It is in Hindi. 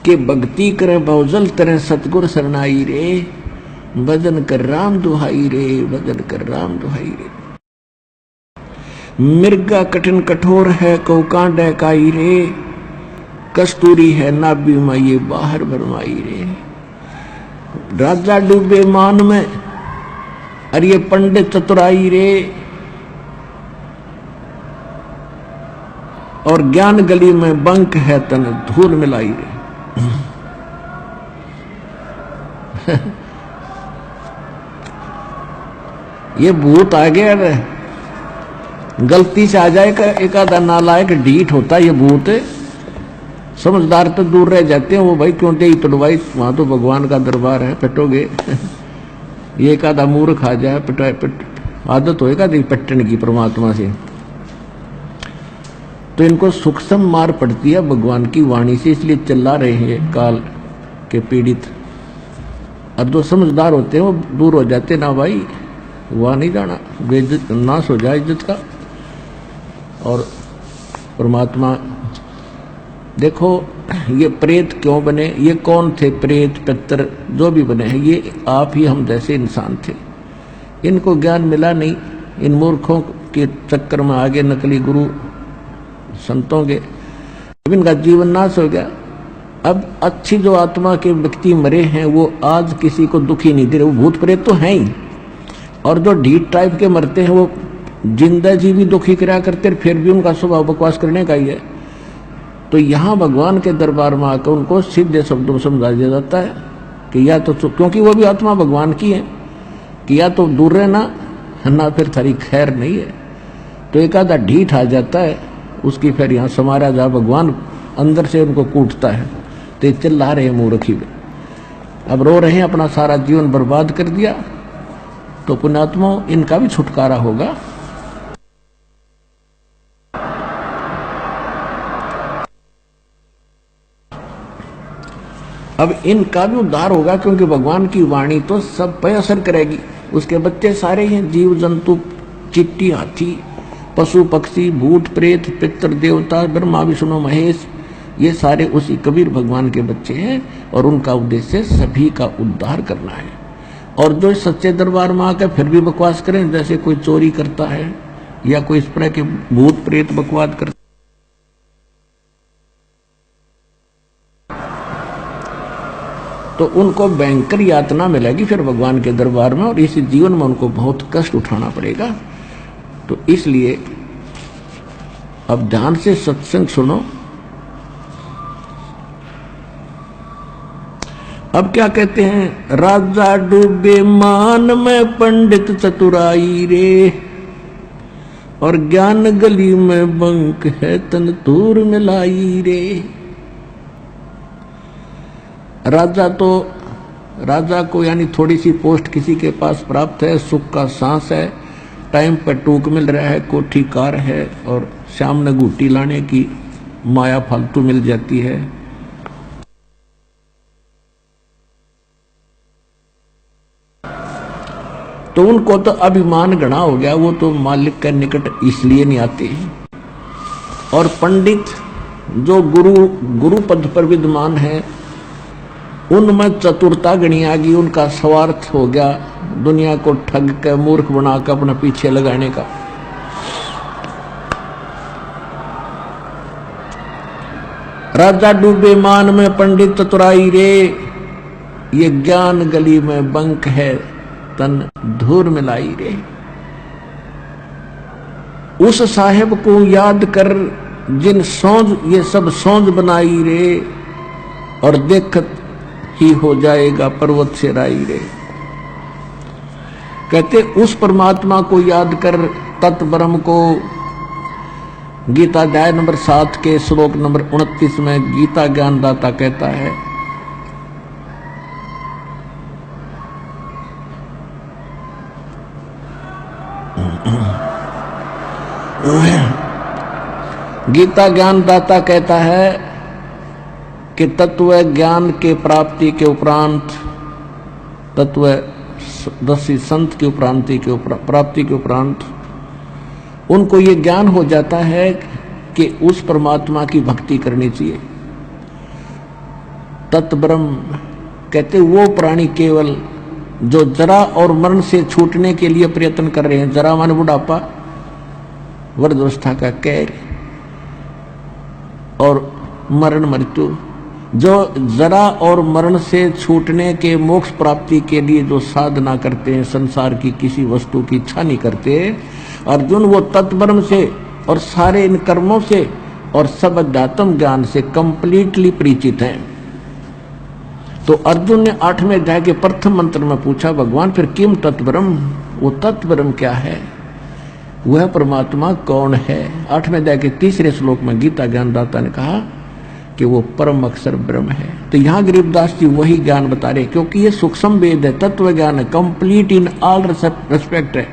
कि भक्ति करे बहुजल तरह सतगुर सरनाई रे, भजन कर राम दुहाई रे, भजन कर राम दुहाई रे। मिर्गा कठिन कठोर है कौ कांडे काई रे, कस्तूरी है नाभि में ये बाहर भरमाई रे। राजा डूबे मान में और ये पंडित चतुराई रे, और ज्ञान गली में बंक है तन धूल मिलाई रे। ये भूत आ गया रे, गलती से आ जाएगा एक आधा नालायक ढीठ होता ये भूत, समझदार तो दूर रह जाते हैं वो, भाई क्यों दे तुड़वाई, वहां तो भगवान का दरबार है, पिटोगे। ये एक आधा मूर्ख आ जाए पिट आदत होएगा पट्टन की परमात्मा से, तो इनको सूक्ष्म मार पड़ती है भगवान की वाणी से, इसलिए चिल्ला रहे हैं काल के पीड़ित। और जो समझदार होते हैं वो दूर हो जाते, ना भाई वहां नहीं जाना, बेइज्जत नाश हो जाए इज्जत का। और परमात्मा देखो ये प्रेत क्यों बने, ये कौन थे प्रेत पितर जो भी बने हैं, ये आप ही हम जैसे इंसान थे। इनको ज्ञान मिला नहीं, इन मूर्खों के चक्कर में आगे नकली गुरु संतों के, अब इनका जीवन नाश हो गया। अब अच्छी जो आत्मा के व्यक्ति मरे हैं वो आज किसी को दुखी नहीं दे रहे, वो भूत प्रेत तो हैं ही, और जो ढीठ टाइप के मरते हैं वो जिंदा जी भी दुखी करा करते, फिर भी उनका स्वभाव बकवास करने का ही है। तो यहाँ भगवान के दरबार में आकर उनको सीधे शब्दों में समझा दिया जाता है कि या तो, क्योंकि वो भी आत्मा भगवान की है, कि या तो दूर रहना ना फिर थारी खैर नहीं है। तो एक आधा ढीठ आ जाता है, उसकी फिर यहाँ समारा जा भगवान अंदर से उनको कूटता है, तो ये चिल्ला रहे मूर्खी में, अब रो रहे हैं अपना सारा जीवन बर्बाद कर दिया। तो पुण्यात्मा इनका भी छुटकारा होगा। अब इनका भी उद्धार होगा, क्योंकि भगवान की वाणी तो सब पे असर करेगी। उसके बच्चे सारे हैं, जीव जंतु, चिट्टी, हाथी, पशु पक्षी, भूत प्रेत, पितर देवता, ब्रह्मा विष्णु महेश, ये सारे उसी कबीर भगवान के बच्चे हैं, और उनका उद्देश्य सभी का उद्धार करना है। और जो सच्चे दरबार में आकर फिर भी बकवास करें, जैसे कोई चोरी करता है या कोई इस तरह के भूत प्रेत बकवास करता, तो उनको भयंकर यातना मिलेगी फिर भगवान के दरबार में, और इस जीवन में उनको बहुत कष्ट उठाना पड़ेगा। तो इसलिए अब ध्यान से सत्संग सुनो। अब क्या कहते हैं, राजा डूबे मान में पंडित चतुराई रे, और ज्ञान गली में बंक है तन दूर मिलाई रे। राजा को यानी थोड़ी सी पोस्ट किसी के पास प्राप्त है, सुख का सांस है, टाइम पर टूक मिल रहा है, कोठी कार है, और शाम न घूटी लाने की माया फालतू मिल जाती है। तो उनको तो अभिमान घना हो गया, वो तो मालिक के निकट इसलिए नहीं आते। और पंडित जो गुरु पद पर विद्यमान है, उनमें चतुरता गणी आ गई, उनका स्वार्थ हो गया दुनिया को ठग के मूर्ख बनाकर अपने पीछे लगाने का। राजा डूबे मान में पंडित चतुराई रे, ये ज्ञान गली में बंक है तन धूर मिलाई रे। उस साहेब को याद कर जिन सौंज ये सब सौंज बनाई रे, और देखत ही हो जाएगा पर्वत से राई रे। कहते उस परमात्मा को याद कर, तत् ब्रह्म को। गीता अध्याय नंबर 7 के श्लोक नंबर 29 में गीता ज्ञानदाता कहता है, गीता ज्ञानदाता कहता है कि तत्व ज्ञान के प्राप्ति के उपरांत, तत्व दसी संत की प्राप्ति के उपरांत उनको ये ज्ञान हो जाता है कि उस परमात्मा की भक्ति करनी चाहिए। तत्ब्रह्म कहते वो प्राणी केवल जो जरा और मरण से छूटने के लिए प्रयत्न कर रहे हैं। जरा मान बुढ़ापा, वृद्धावस्था का कहर, और मरण मृत्यु। जो जरा और मरण से छूटने के मोक्ष प्राप्ति के लिए जो साधना करते हैं, संसार की किसी वस्तु की इच्छा नहीं करते, अर्जुन वो तत्ब्रह्म से और सारे इन कर्मों से और सब अध्यात्म ज्ञान से कंप्लीटली परिचित हैं। तो अर्जुन ने 8वें अध्याय के प्रथम मंत्र में पूछा, भगवान फिर किम तत्ब्रह्म, वो तत्ब्रह्म क्या है, वह परमात्मा कौन है। 8वें अध्याय के 3रे श्लोक में गीता ज्ञानदाता ने कहा कि वो परम अक्षर ब्रह्म है। तो यहाँ गरीबदास जी वही ज्ञान बता रहे, क्योंकि ये सूक्ष्म वेद है, तत्व ज्ञान है, कंप्लीट इन ऑल रेस्पेक्ट है।